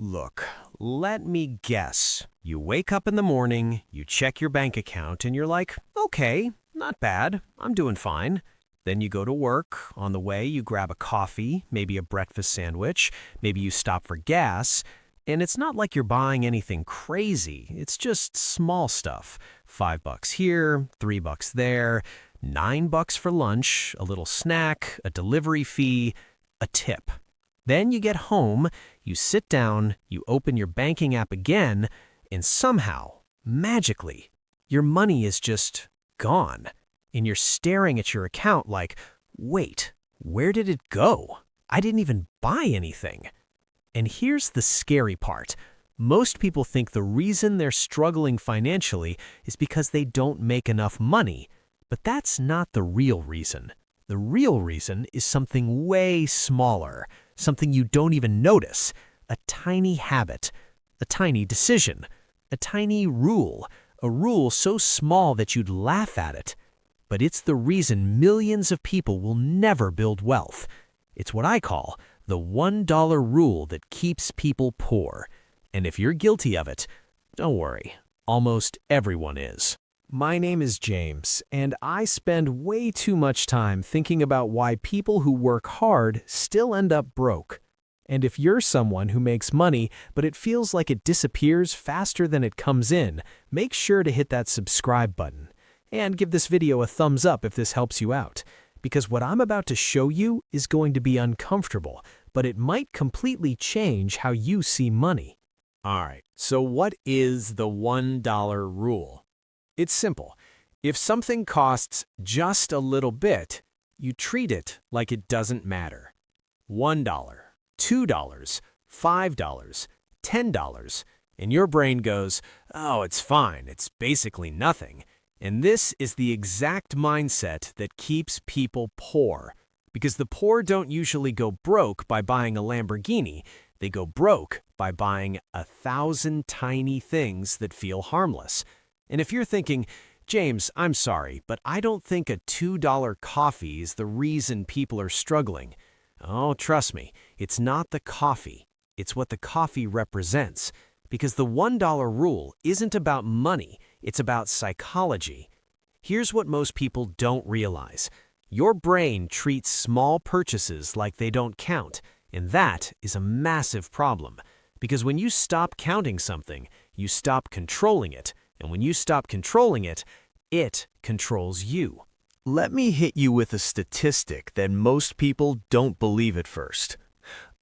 Look, let me guess. You wake up in the morning, you check your bank account, and you're like, okay, not bad, I'm doing fine. Then you go to work. On the way, you grab a coffee, maybe a breakfast sandwich, maybe you stop for gas. And it's not like you're buying anything crazy. It's just small stuff. $5 here, $3 there, $9 for lunch, a little snack, a delivery fee, a tip. Then you get home, you sit down, you open your banking app again, and somehow, magically, your money is just gone. And you're staring at your account like, wait, where did it go? I didn't even buy anything. And here's the scary part. Most people think the reason they're struggling financially is because they don't make enough money. But that's not the real reason. The real reason is something way smaller, something you don't even notice, a tiny habit, a tiny decision, a tiny rule, a rule so small that you'd laugh at it. But it's the reason millions of people will never build wealth. It's what I call the $1 rule that keeps people poor. And if you're guilty of it, don't worry, almost everyone is. My name is James, and I spend way too much time thinking about why people who work hard still end up broke. And if you're someone who makes money, but it feels like it disappears faster than it comes in, make sure to hit that subscribe button. And give this video a thumbs up if this helps you out. Because what I'm about to show you is going to be uncomfortable, but it might completely change how you see money. Alright, so what is the $1 rule? It's simple. If something costs just a little bit, you treat it like it doesn't matter. $1, $2, $5, $10, and your brain goes, oh, it's fine, it's basically nothing. And this is the exact mindset that keeps people poor. Because the poor don't usually go broke by buying a Lamborghini. They go broke by buying 1,000 tiny things that feel harmless. And if you're thinking, James, I'm sorry, but I don't think a $2 coffee is the reason people are struggling. Oh, trust me, it's not the coffee. It's what the coffee represents. Because the $1 rule isn't about money, it's about psychology. Here's what most people don't realize. Your brain treats small purchases like they don't count, and that is a massive problem. Because when you stop counting something, you stop controlling it, and when you stop controlling it, it controls you. Let me hit you with a statistic that most people don't believe at first.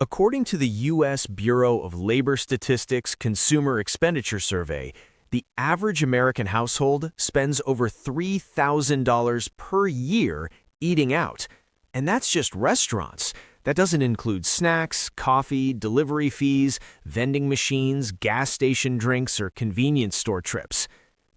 According to the U.S. Bureau of Labor Statistics Consumer Expenditure Survey, the average American household spends over $3,000 per year eating out. And that's just restaurants. That doesn't include snacks, coffee, delivery fees, vending machines, gas station drinks, or convenience store trips.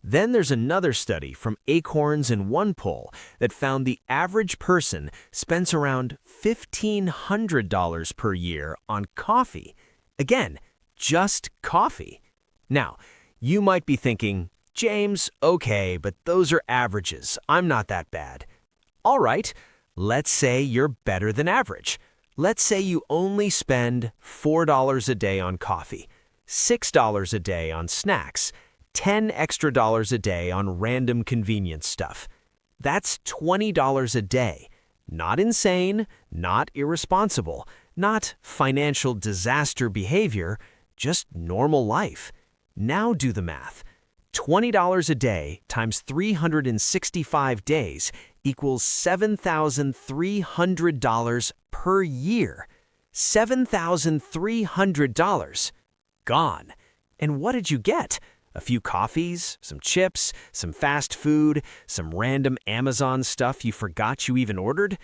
Then there's another study from Acorns and OnePoll that found the average person spends around $1,500 per year on coffee. Again, just coffee. Now, you might be thinking, James, okay, but those are averages. I'm not that bad. All right, let's say you're better than average. Let's say you only spend $4 a day on coffee, $6 a day on snacks, $10 extra a day on random convenience stuff. That's $20 a day. Not insane, not irresponsible, not financial disaster behavior, just normal life. Now do the math. $20 a day times 365 days equals $7,300 per year. $7,300. Gone. And what did you get? A few coffees, some chips, some fast food, some random Amazon stuff you forgot you even ordered?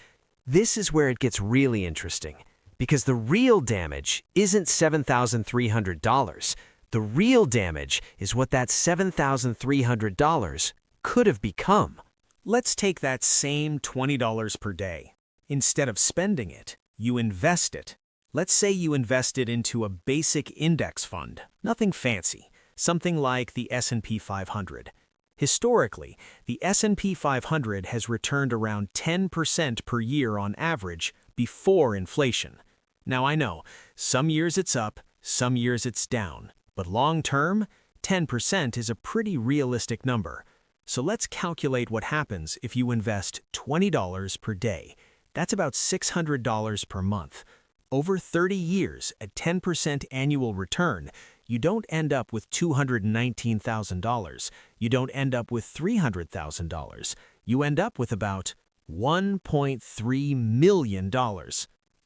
This is where it gets really interesting. Because the real damage isn't $7,300. The real damage is what that $7,300 could have become. Let's take that same $20 per day. Instead of spending it, you invest it. Let's say you invest it into a basic index fund, nothing fancy, something like the S&P 500. Historically, the S&P 500 has returned around 10% per year on average before inflation. Now I know, some years it's up, Some years it's down, but long term, 10% is a pretty realistic number. So let's calculate what happens if you invest $20 per day. That's about $600 per month. Over 30 years at 10% annual return, you don't end up with $219,000. You don't end up with $300,000. You end up with about $1.3 million.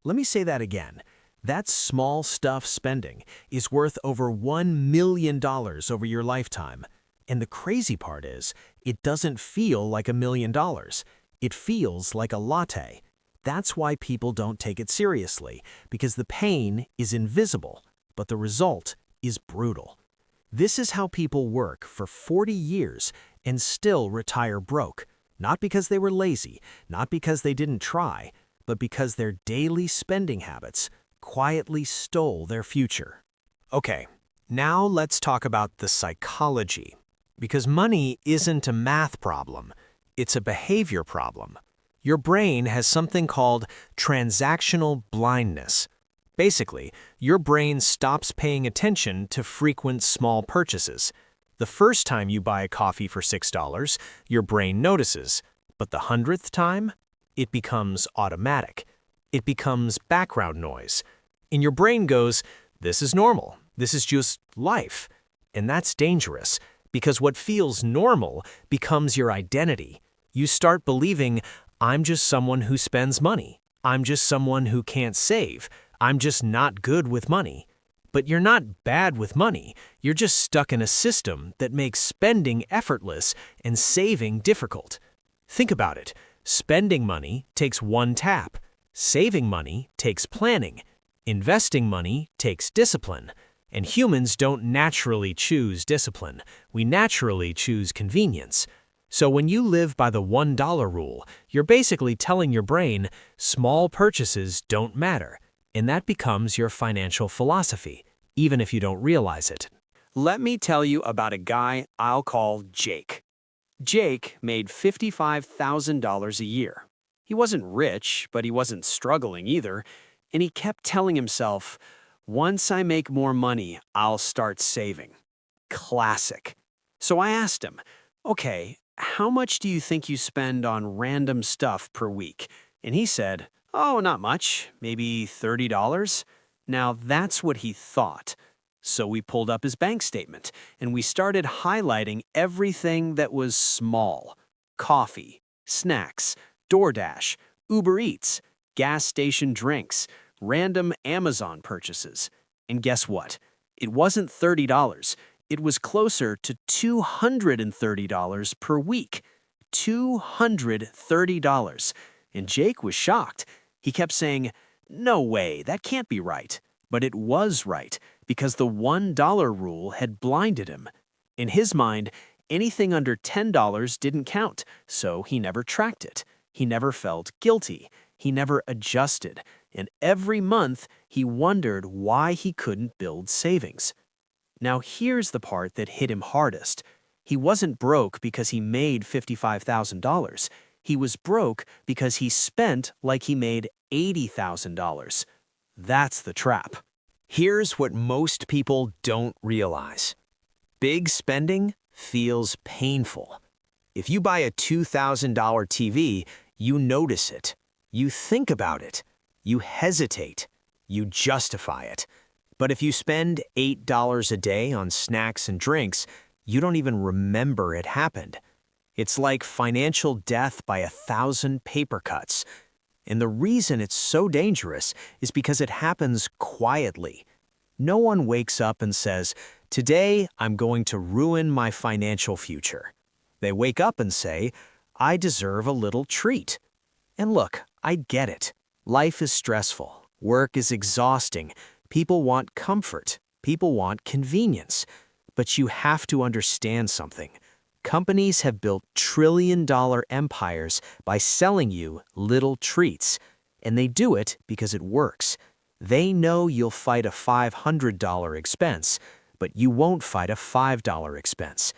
Let me say that again. That small stuff spending is worth over $1 million over your lifetime. And the crazy part is, it doesn't feel like $1 million. It feels like a latte. That's why people don't take it seriously, because the pain is invisible, but the result is brutal. This is how people work for 40 years and still retire broke, not because they were lazy, not because they didn't try, but because their daily spending habits quietly stole their future. Okay, now let's talk about the psychology. Because money isn't a math problem, it's a behavior problem. Your brain has something called transactional blindness. Basically, your brain stops paying attention to frequent small purchases. The first time you buy a coffee for $6, your brain notices, but the 100th time, it becomes automatic. It becomes background noise. And your brain goes, this is normal. This is just life. And that's dangerous, because what feels normal becomes your identity. You start believing, I'm just someone who spends money. I'm just someone who can't save. I'm just not good with money. But you're not bad with money. You're just stuck in a system that makes spending effortless and saving difficult. Think about it. Spending money takes one tap. Saving money takes planning. Investing money takes discipline. And humans don't naturally choose discipline. We naturally choose convenience. So when you live by the $1 rule, you're basically telling your brain, small purchases don't matter. And that becomes your financial philosophy, even if you don't realize it. Let me tell you about a guy I'll call Jake. Jake made $55,000 a year. He wasn't rich, but he wasn't struggling either, and he kept telling himself, once I make more money, I'll start saving. Classic. So I asked him, okay, how much do you think you spend on random stuff per week? And he said, oh, not much, maybe $30. Now that's what he thought. So we pulled up his bank statement, and we started highlighting everything that was small. Coffee, snacks, DoorDash, Uber Eats, gas station drinks, random Amazon purchases. And guess what? It wasn't $30. It was closer to $230 per week. $230. And Jake was shocked. He kept saying, no way, that can't be right. But it was right, because the $1 rule had blinded him. In his mind, anything under $10 didn't count, so he never tracked it. He never felt guilty. He never adjusted. And every month, he wondered why he couldn't build savings. Now here's the part that hit him hardest. He wasn't broke because he made $55,000. He was broke because he spent like he made $80,000. That's the trap. Here's what most people don't realize. Big spending feels painful. If you buy a $2,000 TV, you notice it. You think about it. You hesitate. You justify it. But if you spend $8 a day on snacks and drinks, you don't even remember it happened. It's like financial death by 1,000 paper cuts. And the reason it's so dangerous is because it happens quietly. No one wakes up and says, today I'm going to ruin my financial future. They wake up and say, I deserve a little treat. And look, I get it. Life is stressful. Work is exhausting. People want comfort. People want convenience. But you have to understand something. Companies have built trillion-dollar empires by selling you little treats. And they do it because it works. They know you'll fight a $500 expense, but you won't fight a $5 expense.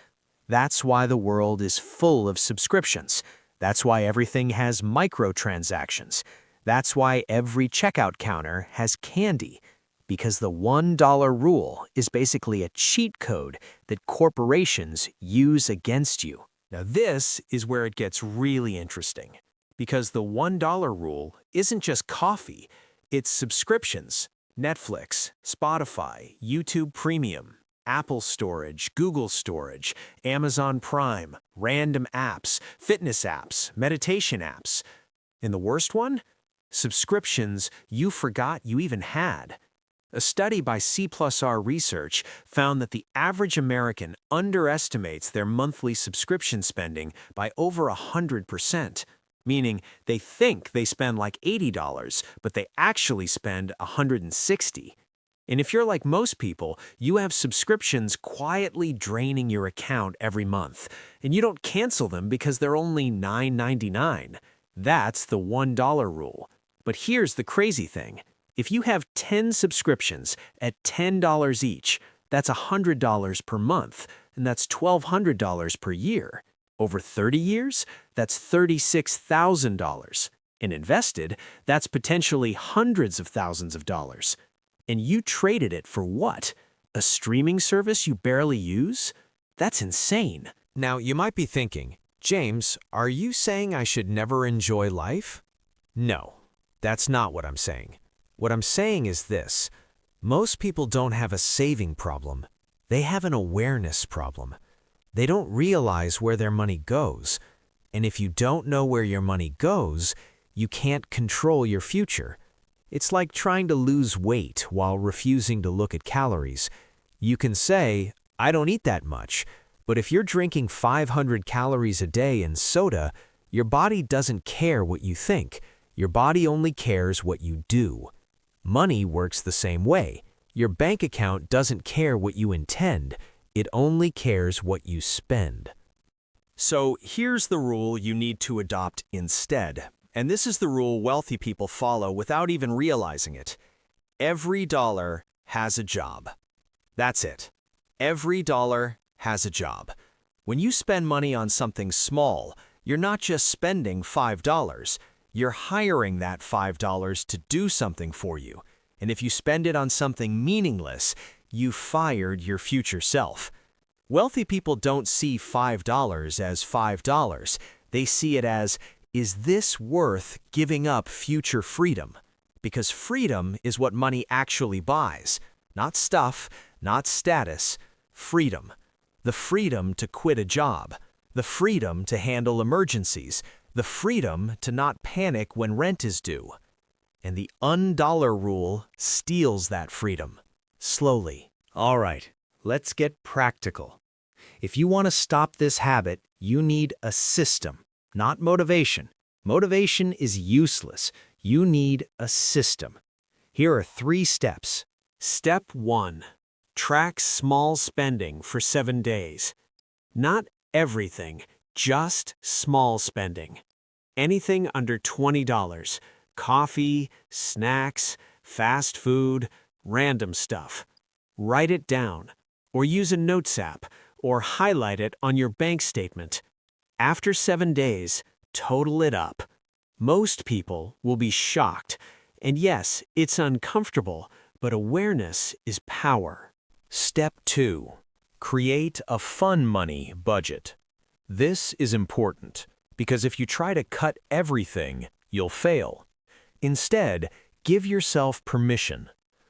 That's why the world is full of subscriptions. That's why everything has microtransactions. That's why every checkout counter has candy. Because the $1 rule is basically a cheat code that corporations use against you. Now this is where it gets really interesting. Because the $1 rule isn't just coffee, it's subscriptions, Netflix, Spotify, YouTube Premium, Apple Storage, Google Storage, Amazon Prime, random apps, fitness apps, meditation apps. And the worst one? Subscriptions you forgot you even had. A study by C+R Research found that the average American underestimates their monthly subscription spending by over 100%, meaning they think they spend like $80, but they actually spend $160. And if you're like most people, you have subscriptions quietly draining your account every month, and you don't cancel them because they're only $9.99. That's the $1 rule. But here's the crazy thing. If you have 10 subscriptions at $10 each, that's $100 per month, and that's $1,200 per year. Over 30 years, that's $36,000. And invested, that's potentially hundreds of thousands of dollars. And you traded it for what? A streaming service you barely use? That's insane. Now, you might be thinking, James, are you saying I should never enjoy life? No, that's not what I'm saying. What I'm saying is this. Most people don't have a saving problem. They have an awareness problem. They don't realize where their money goes. And if you don't know where your money goes, you can't control your future. It's like trying to lose weight while refusing to look at calories. You can say, I don't eat that much, but if you're drinking 500 calories a day in soda, your body doesn't care what you think. Your body only cares what you do. Money works the same way. Your bank account doesn't care what you intend. It only cares what you spend. So here's the rule you need to adopt instead. And this is the rule wealthy people follow without even realizing it. Every dollar has a job. That's it. Every dollar has a job. When you spend money on something small, you're not just spending $5. You're hiring that $5 to do something for you. And if you spend it on something meaningless, you fired your future self. Wealthy people don't see $5 as $5. They see it as, is this worth giving up future freedom? Because freedom is what money actually buys. Not stuff, not status, freedom. The freedom to quit a job. The freedom to handle emergencies. The freedom to not panic when rent is due. And the $1 rule steals that freedom. Slowly. All right, let's get practical. If you want to stop this habit, you need a system, not motivation. Motivation is useless. You need a system. Here are 3 steps. Step 1. Track small spending for 7 days. Not everything, just small spending. Anything under $20. Coffee, snacks, fast food, random stuff. Write it down, or use a notes app, or highlight it on your bank statement. After 7 days, total it up. Most people will be shocked. And yes, it's uncomfortable, but awareness is power. Step 2. Create a fun money budget. This is important, because if you try to cut everything, you'll fail. Instead, give yourself permission.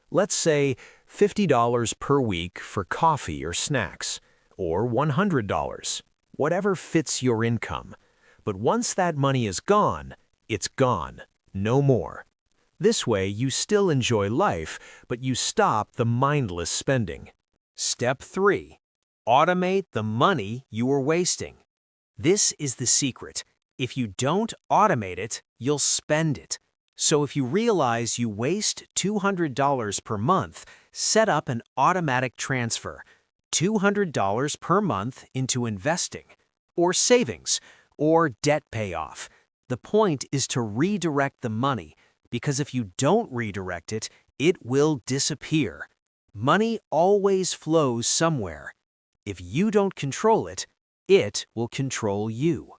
Let's say $50 per week for coffee or snacks, or $100, whatever fits your income. But once that money is gone, it's gone, no more. This way, you still enjoy life, but you stop the mindless spending. Step 3. Automate the money you are wasting. This is the secret. If you don't automate it, you'll spend it. So if you realize you waste $200 per month, set up an automatic transfer. $200 per month into investing, or savings, or debt payoff. The point is to redirect the money, because if you don't redirect it, it will disappear. Money always flows somewhere. If you don't control it, it will control you.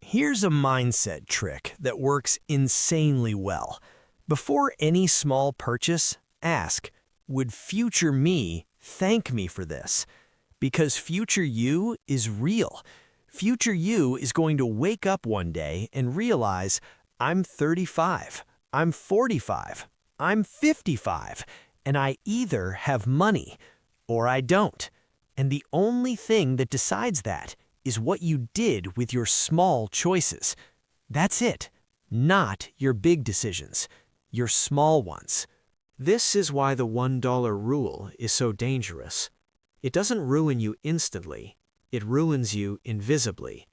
Here's a mindset trick that works insanely well. Before any small purchase, ask, Would future me thank me for this? Because future you is real. Future you is going to wake up one day and realize, I'm 35, I'm 45, I'm 55, and I either have money or I don't. And the only thing that decides that is what you did with your small choices. That's it, not your big decisions, your small ones. This is why the $1 rule is so dangerous. It doesn't ruin you instantly, it ruins you invisibly.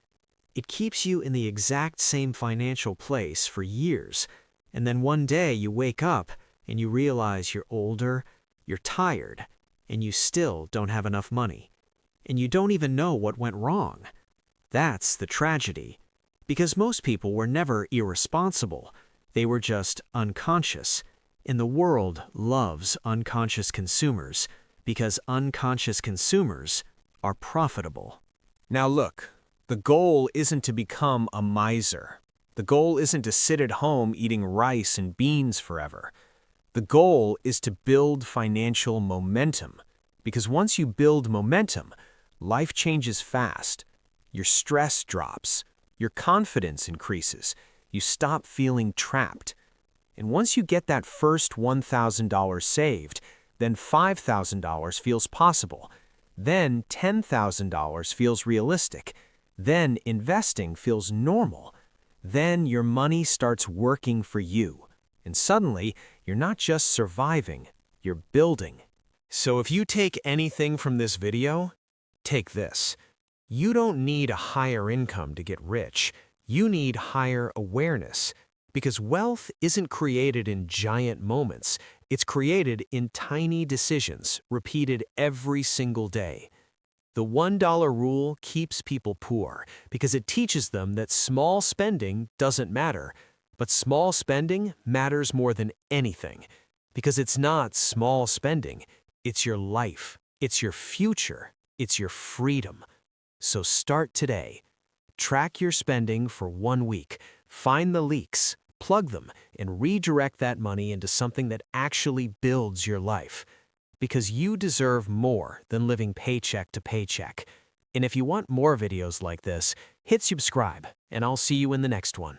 It keeps you in the exact same financial place for years, and then one day you wake up and you realize you're older, you're tired, and you still don't have enough money. And you don't even know what went wrong. That's the tragedy. Because most people were never irresponsible. They were just unconscious. And the world loves unconscious consumers because unconscious consumers are profitable. Now look, the goal isn't to become a miser. The goal isn't to sit at home eating rice and beans forever. The goal is to build financial momentum. Because once you build momentum, life changes fast. Your stress drops. Your confidence increases. You stop feeling trapped. And once you get that first $1,000 saved, then $5,000 feels possible. Then $10,000 feels realistic. Then investing feels normal. Then your money starts working for you. And suddenly, you're not just surviving, you're building. So if you take anything from this video, take this. You don't need a higher income to get rich. You need higher awareness. Because wealth isn't created in giant moments. It's created in tiny decisions, repeated every single day. The $1 rule keeps people poor because it teaches them that small spending doesn't matter. But small spending matters more than anything. Because it's not small spending. It's your life. It's your future. It's your freedom. So start today. Track your spending for 1 week. Find the leaks, plug them, and redirect that money into something that actually builds your life. Because you deserve more than living paycheck to paycheck. And if you want more videos like this, hit subscribe, and I'll see you in the next one.